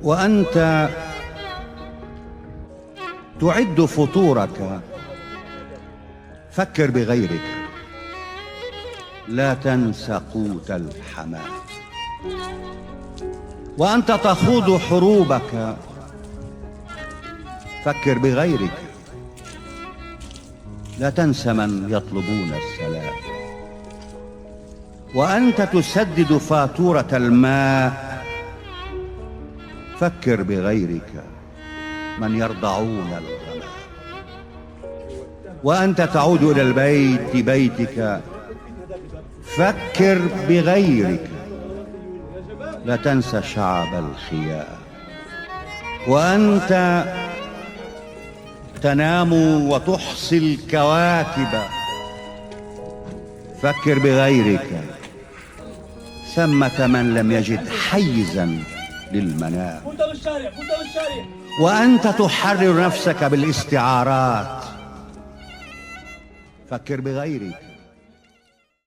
وأنت تعد فطورك فكر بغيرك، لا تنس قوت الحماة. وأنت تخوض حروبك فكر بغيرك، لا تنس من يطلبون السلام. وأنت تسدد فاتورة الماء فكر بغيرك، من يرضعون الغمام. وأنت تعود إلى البيت بيتك فكر بغيرك، لا تنسى شعب الخيام. وأنت تنام وتحصي الكواكب فكر بغيرك، ثمة من لم يجد حيزا للمنام. وأنت تحرر نفسك بالاستعارات فكر بغيرك،